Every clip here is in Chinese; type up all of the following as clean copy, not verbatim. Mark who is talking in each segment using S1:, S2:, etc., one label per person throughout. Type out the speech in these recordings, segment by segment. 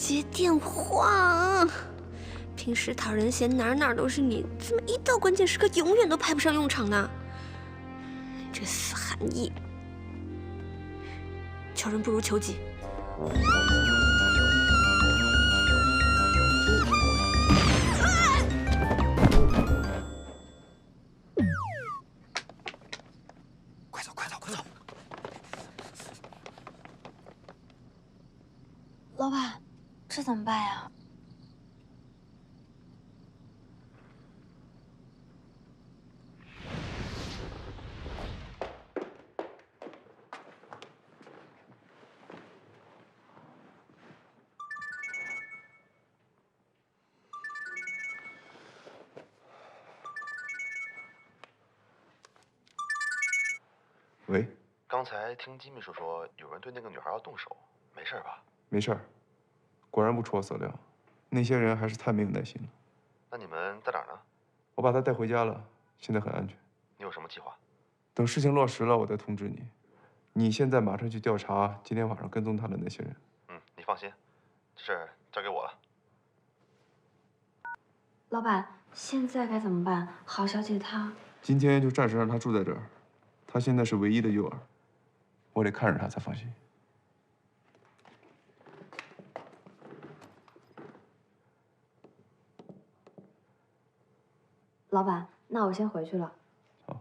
S1: 接电话。平时讨人嫌，哪都是你，怎么一到关键时刻永远都派不上用场呢？这死韩毅，求人不如求己。
S2: 快走，快走，快走！
S3: 老板，这怎么办呀？
S4: 喂，
S5: 刚才听金秘书说，有人对那个女孩要动手，没事吧？
S4: 没事儿，果然不出我所料，那些人还是太没有耐心了。
S5: 那你们在哪儿呢？
S4: 我把她带回家了，现在很安全。
S5: 你有什么计划？
S4: 等事情落实了，我再通知你。你现在马上去调查今天晚上跟踪她的那些人。
S5: 你放心，这事儿交给我了。
S3: 老板，现在该怎么办？郝小姐她……
S4: 今天就暂时让她住在这儿，她现在是唯一的诱饵，我得看着她才放心。
S3: 老板，那我先回去了。
S4: 好。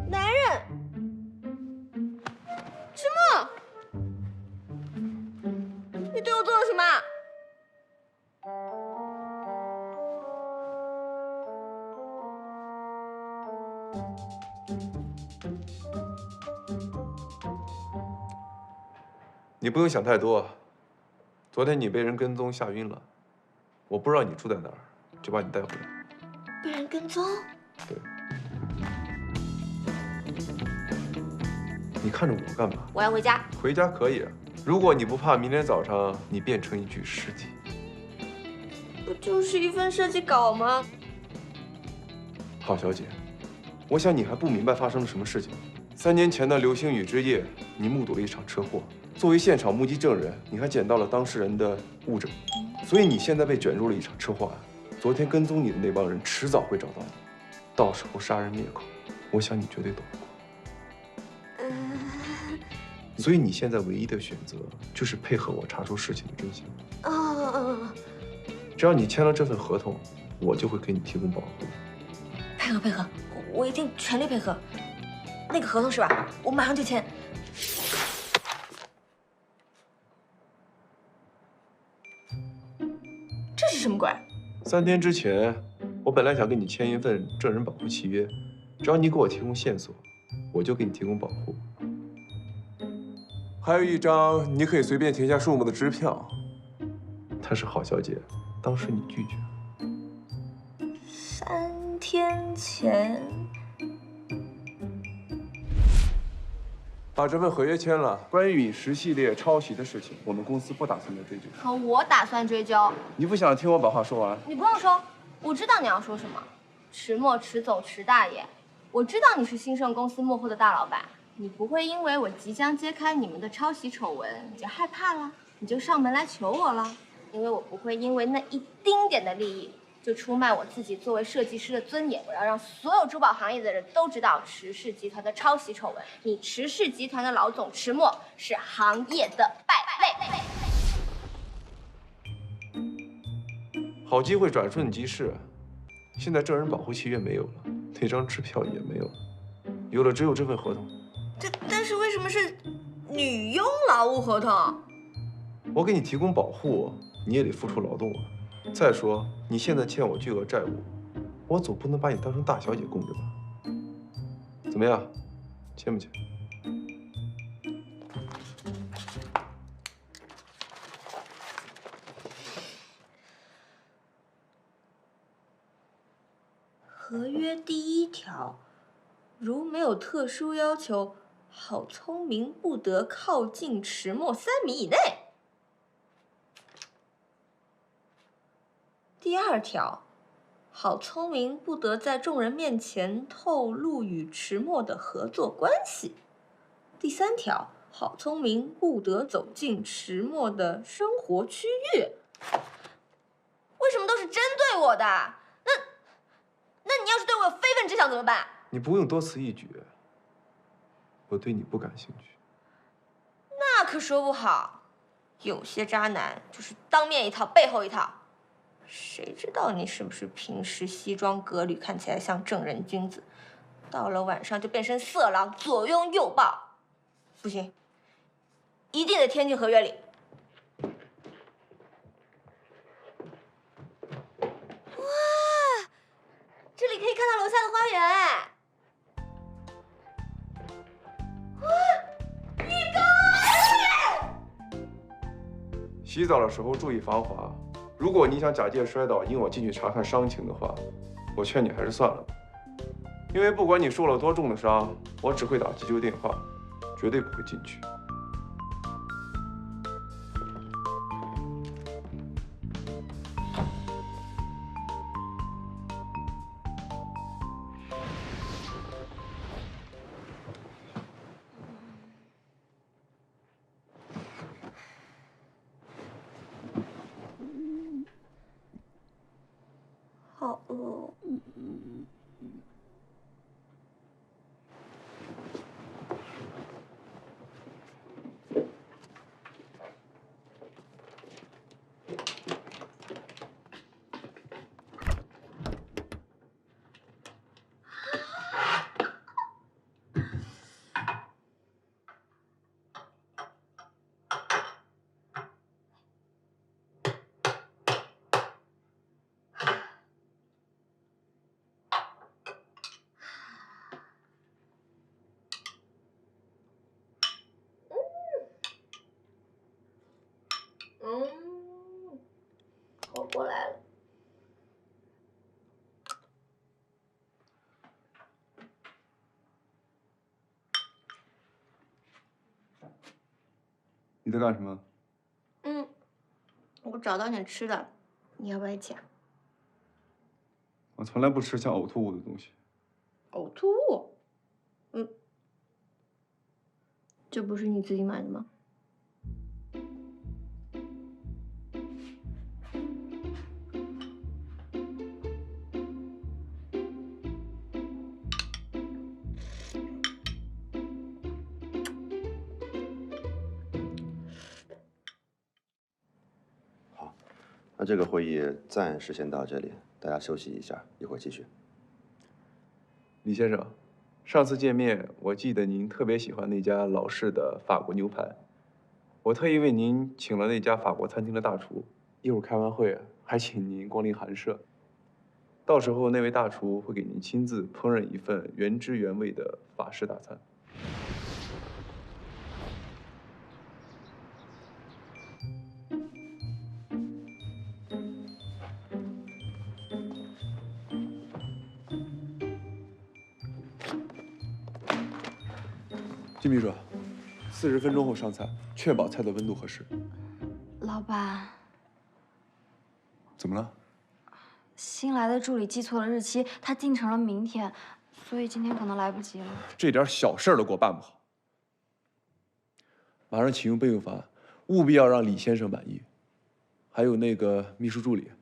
S1: 男人，迟墨，你对我做了什么？
S4: 你不用想太多。昨天你被人跟踪吓晕了，我不知道你住在哪儿，就把你带回来。
S1: 被人跟踪？
S4: 对。你看着我干嘛？
S1: 我要回家。
S4: 回家可以，如果你不怕明天早上你变成一具尸体。
S1: 不就是一份设计稿吗？
S4: 郝小姐，我想你还不明白发生了什么事情。3年前的流星雨之夜，你目睹了一场车祸。作为现场目击证人，你还捡到了当事人的物证，所以你现在被卷入了一场车祸案。昨天跟踪你的那帮人迟早会找到你，到时候杀人灭口，我想你绝对躲不过。所以你现在唯一的选择就是配合我查出事情的真相。只要你签了这份合同，我就会给你提供保护。
S1: 配合配合，我一定全力配合。那个合同是吧？我马上就签。这是什么鬼
S4: ？3天之前，我本来想跟你签一份证人保护契约，只要你给我提供线索，我就给你提供保护。还有一张你可以随便填下数目的支票，但是郝小姐，当时你拒绝了。
S1: 3天前，
S4: 把这份合约签了。关于饮食系列抄袭的事情，我们公司不打算再追究。
S1: 可我打算追究。
S4: 你不想听我把话说完？
S1: 你不用说，我知道你要说什么。迟墨、迟总、迟大爷，我知道你是兴盛公司幕后的大老板。你不会因为我即将揭开你们的抄袭丑闻，你就害怕了，你就上门来求我了。因为我不会因为那一丁点的利益，就出卖我自己作为设计师的尊严。我要让所有珠宝行业的人都知道迟氏集团的抄袭丑闻。你迟氏集团的老总迟墨是行业的败类。
S4: 好机会转瞬即逝，现在证人保护契约没有了，那张支票也没有了，有的只有这份合同。
S1: 但是为什么是女佣劳务合同？
S4: 我给你提供保护，你也得付出劳动啊。再说你现在欠我巨额债务，我总不能把你当成大小姐供着吧？怎么样，签不签？
S1: 合约第1条，如没有特殊要求，郝聪明不得靠近池墨3米以内。第2条，郝聪明不得在众人面前透露与池墨的合作关系。第3条，郝聪明不得走进池墨的生活区域。为什么都是针对我的？那你要是对我有非分之想怎么办？
S4: 你不用多此一举，我对你不感兴趣。
S1: 那可说不好，有些渣男就是当面一套，背后一套。谁知道你是不是平时西装革履，看起来像正人君子，到了晚上就变成色狼，左拥右抱。不行，一定得填进合约里。哇，这里可以看到楼下的花园哎！哇，浴缸！
S4: 洗澡的时候注意防滑。如果你想假借摔倒引我进去查看伤情的话，我劝你还是算了吧。因为不管你受了多重的伤，我只会打急救电话，绝对不会进去。
S1: 好饿哦。活过来了。
S4: 你在干什么？
S1: 我找到点吃的，你要不要一起啊？
S4: 我从来不吃像呕吐物的东西。
S1: 呕吐物？这不是你自己买的吗？
S6: 那这个会议暂时先到这里，大家休息一下，一会儿继续。
S4: 李先生，上次见面，我记得您特别喜欢那家老式的法国牛排，我特意为您请了那家法国餐厅的大厨，一会儿开完会还请您光临寒舍。到时候那位大厨会给您亲自烹饪一份原汁原味的法式大餐。金秘书，40分钟后上菜，确保菜的温度合适。
S3: 老板，
S4: 怎么了？
S3: 新来的助理记错了日期，他定成了明天，所以今天可能来不及了。
S4: 这点小事儿都给我办不好，马上启用备用方案，务必要让李先生满意。还有那个秘书助理，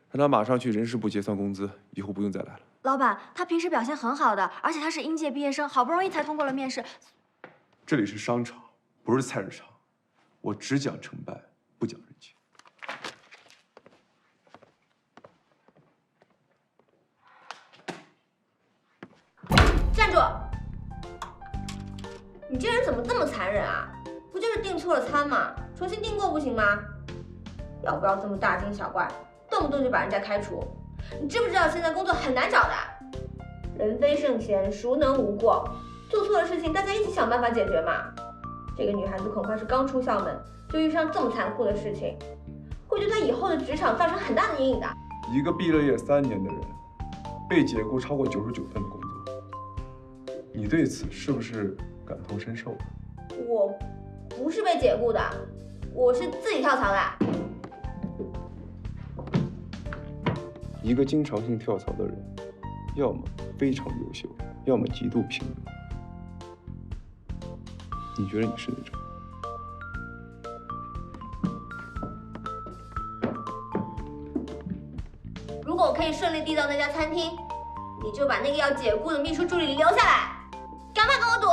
S4: 让他马上去人事部结算工资，以后不用再来了。
S3: 老板，他平时表现很好的，而且他是应届毕业生，好不容易才通过了面试。
S4: 这里是商场，不是菜市场，我只讲成败，不讲人情。
S1: 站住！你这人怎么这么残忍啊？不就是订错了餐吗？重新订购不行吗？要不要这么大惊小怪，动不动就把人家开除？你知不知道现在工作很难找的？人非圣贤，孰能无过？做错了事情，大家一起想办法解决嘛。这个女孩子恐怕是刚出校门就遇上这么残酷的事情，会对她以后的职场造成很大的阴影的。
S4: 一个毕了业3年的人，被解雇超过99分的工作，你对此是不是感同身受？
S1: 我不是被解雇的，我是自己跳槽的。
S4: 一个经常性跳槽的人，要么非常优秀，要么极度平庸。你觉得你是哪种？
S1: 如果我可以顺利递到那家餐厅，你就把那个要解雇的秘书助理留下来，赶快跟我赌！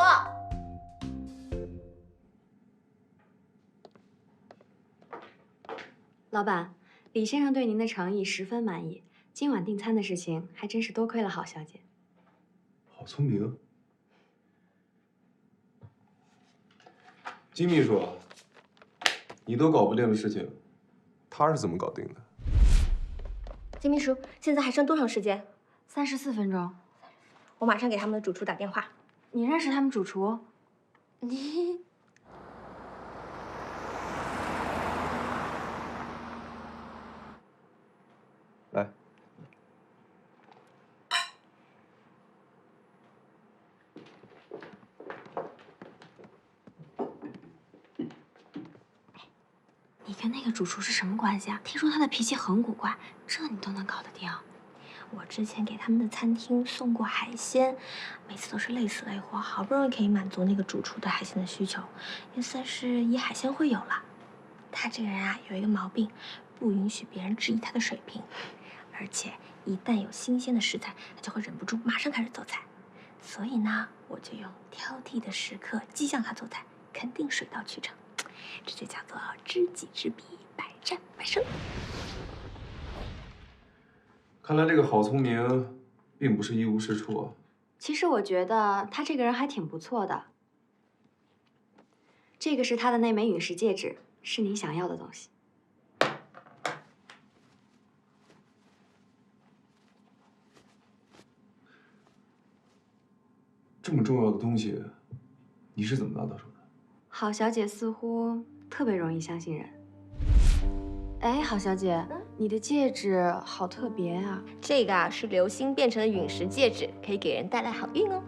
S3: 老板，李先生对您的诚意十分满意，今晚订餐的事情还真是多亏了郝小姐。
S4: 好聪明，金秘书，你都搞不定的事情，他是怎么搞定的？
S1: 金秘书，现在还剩多长时间
S3: 34分钟。
S1: 我马上给他们的主厨打电话。
S3: 你认识他们主厨？
S4: 来，
S3: 你跟那个主厨是什么关系啊？听说他的脾气很古怪，这你都能搞得定？
S1: 我之前给他们的餐厅送过海鲜，每次都是累死累活，好不容易可以满足那个主厨对海鲜的需求，也算是以海鲜会友了。他这个人啊，有一个毛病，不允许别人质疑他的水平，而且一旦有新鲜的食材，他就会忍不住马上开始做菜。所以呢，我就用挑剔的时刻激将他做菜，肯定水到渠成。这就叫做知己知彼，百战百胜。
S4: 看来这个郝聪明并不是一无是处啊。
S3: 其实我觉得他这个人还挺不错的。这个是他的那枚陨石戒指，是您想要的东西。
S4: 这么重要的东西，你是怎么拿到手的？
S3: 郝小姐似乎特别容易相信人。哎，郝小姐，你的戒指好特别啊！
S1: 这个啊是流星变成的陨石戒指，可以给人带来好运哦。